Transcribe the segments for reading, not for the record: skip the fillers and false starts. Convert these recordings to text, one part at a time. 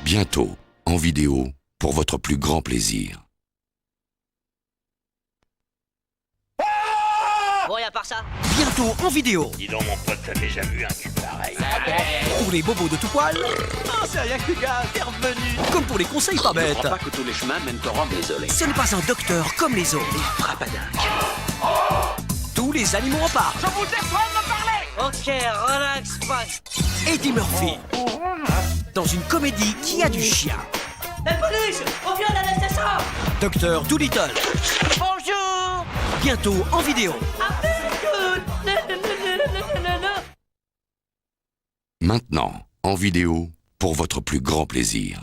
Bientôt, en vidéo, pour votre plus grand plaisir. Bon, et à part ça? Bientôt en vidéo. Dis donc mon pote, t'as déjà vu un cul pareil? Pour les bobos de tout poil. Oh, c'est rien que gars, t'es revenu. Comme pour les conseils pas Je bêtes. crois pas que tous les chemins mènent au Rome, désolé. Ce n'est pas un docteur comme les autres. Frappe à dingue. Tous les animaux en parlent. Je vous défends de me parler. Ok, relax, Max. Eddie Murphy. Dans une comédie qui a du chien. La police, on vient d'arrêter. Docteur Dolittle. Bonjour. Bientôt en vidéo. Maintenant, en vidéo, pour votre plus grand plaisir.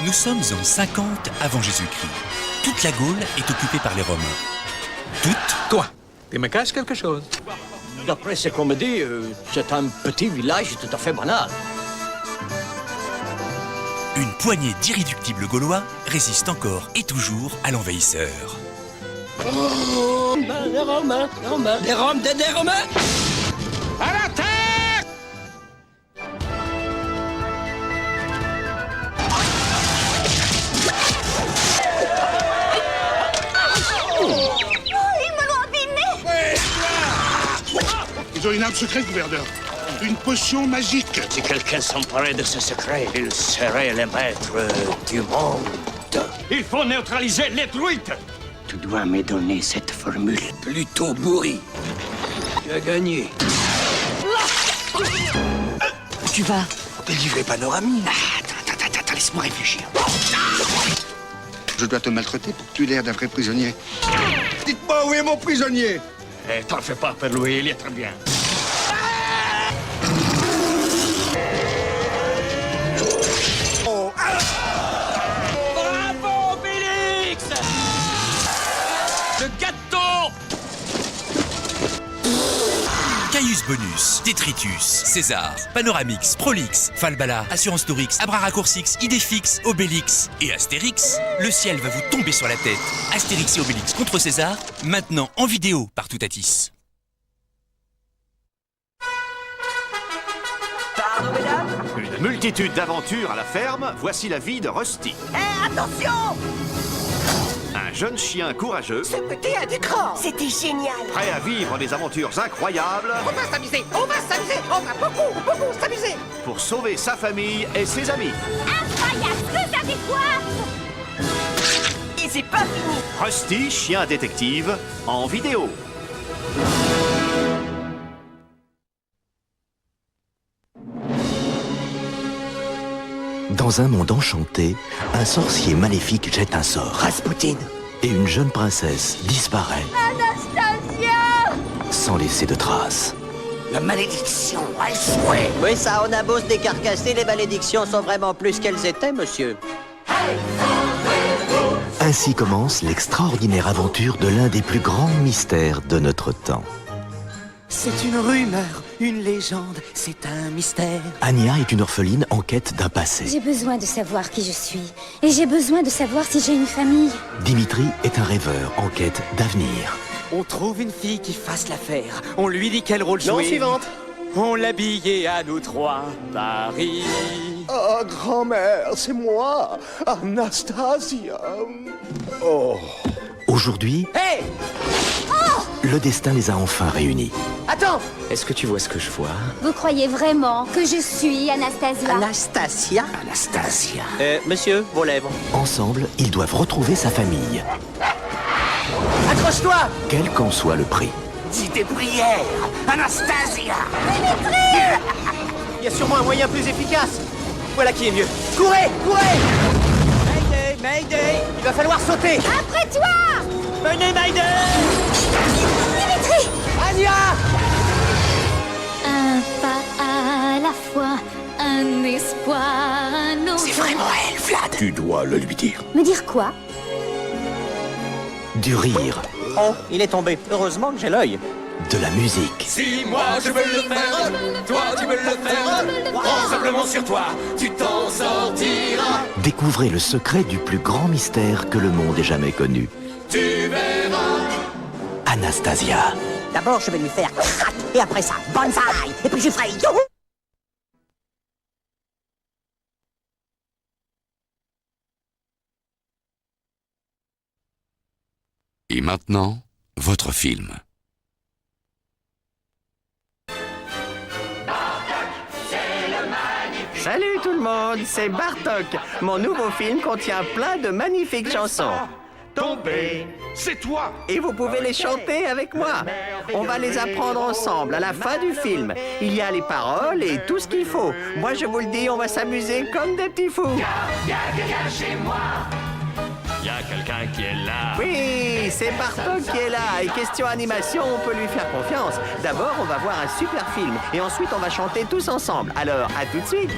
Nous sommes en 50 avant Jésus-Christ. Toute la Gaule est occupée par les Romains. Toute. Toi, tu me caches quelque chose. D'après ce qu'on me dit, c'est un petit village tout à fait banal. Une poignée d'irréductibles Gaulois résiste encore et toujours à l'envahisseur. Des Romains. À la terre! Ils ont une arme secrète, gouverneur. Une potion magique. Si quelqu'un s'emparait de ce secret, il serait le maître du monde. Il faut neutraliser les druides. Tu dois me donner cette formule. Plutôt bourri. Tu as gagné. Tu vas. Délivrer Panoramie. Attends, laisse-moi réfléchir. Je dois te maltraiter pour que tu aies l'air d'un vrai prisonnier. Dites-moi où est mon prisonnier? Eh, t'en fais pas, Père Louis, il est très bien. Bravo, Obélix. Le gâteau! Caius Bonus, Détritus, César, Panoramix, Prolix, Falbala, Assurance Tourix, Abraracoursix, Idéfix, Obélix et Astérix. Le ciel va vous tomber sur la tête. Astérix et Obélix contre César, maintenant en vidéo par Toutatis. Pardon, mesdames. Une multitude d'aventures à la ferme, voici la vie de Rusty. Attention. Un jeune chien courageux, Ce petit a du cran. C'était génial. prêt à vivre des aventures incroyables On va s'amuser, on va beaucoup s'amuser. pour sauver sa famille et ses amis. Incroyable, vous avez quoi? Et c'est pas fini. Rusty, chien détective, en vidéo. Dans un monde enchanté, un sorcier maléfique jette un sort. Rasputin. Et une jeune princesse disparaît Anastasia! sans laisser de traces. La malédiction a échoué. Oui, ça, on a beau se décarcasser, les malédictions sont vraiment plus qu'elles étaient, monsieur. Ainsi commence l'extraordinaire aventure de l'un des plus grands mystères de notre temps. C'est une rumeur, une légende, c'est un mystère. Anya est une orpheline en quête d'un passé. J'ai besoin de savoir qui je suis. Et j'ai besoin de savoir si j'ai une famille. Dimitri est un rêveur en quête d'avenir. On trouve une fille qui fasse l'affaire. On lui dit quel rôle jouer. Non, suivante. On l'habillait à nous trois, Paris. Oh, grand-mère, c'est moi, Anastasia. Oh. Aujourd'hui, Hé, le destin les a enfin réunis. attends. Est-ce que tu vois ce que je vois? Vous croyez vraiment que je suis Anastasia? Anastasia? Anastasia. Monsieur, vos lèvres. Ensemble, ils doivent retrouver sa famille, Accroche-toi. quel qu'en soit le prix. Dis tes prières, Anastasia. Il y a sûrement un moyen plus efficace. Voilà qui est mieux. Courez, courez. Mayday, Mayday! Il va falloir sauter. Après toi! Venez, Mayday! Dimitri! Anya. Un pas à la fois, un espoir, un autre. C'est vraiment elle, Vlad. Tu dois le lui dire. Me dire quoi? Du rire, Oh, il est tombé. Heureusement que j'ai l'œil. de la musique, Si moi je veux le faire, toi tu veux le faire. Prends simplement sur toi, tu t'en sortiras. Découvrez le secret du plus grand mystère que le monde ait jamais connu. Tu verras. Anastasia. D'abord, je vais lui faire crac, et après ça, bonsaï, et puis je ferai youhou. Et maintenant, votre film. Salut tout le monde, c'est Bartok. Mon nouveau film contient plein de magnifiques chansons. Tombé, c'est toi. Et vous pouvez les chanter avec moi. On va les apprendre ensemble à la fin du film. Il y a les paroles et tout ce qu'il faut. Moi je vous le dis, on va s'amuser comme des petits fous. Viens chez moi. Il y a quelqu'un qui est là. Oui, c'est Bartok qui est là. Et question animation, on peut lui faire confiance. D'abord, on va voir un super film. Et ensuite, on va chanter tous ensemble. Alors, à tout de suite.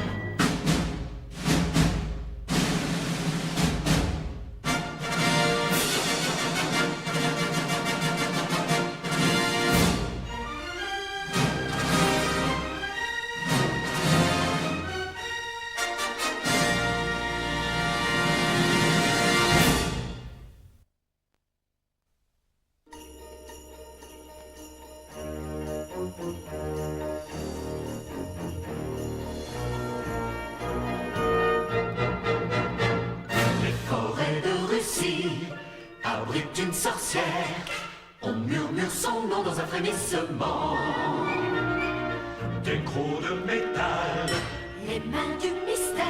Abrite une sorcière, on murmure son nom dans un frémissement. Des crocs de métal, Les mains du mystère.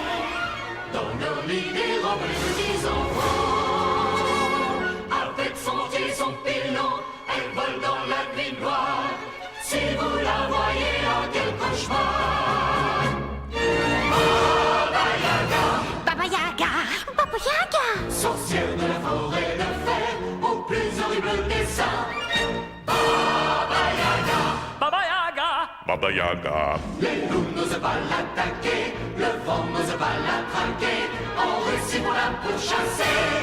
dans leur lit des robes les petits enfants. Avec son mortier et son pilon, elle vole dans la nuit noire. Si vous la voyez en quel cauchemar. Baba Yaga, Baba Yaga. Baba Yaga. sorcière de la forêt de fer, au plus horrible dessein. Baba Yaga, Baba Yaga. Baba Yaga. les loups n'osent pas l'attaquer, le vent n'ose pas la traquer. On réussit pour la pourchasser.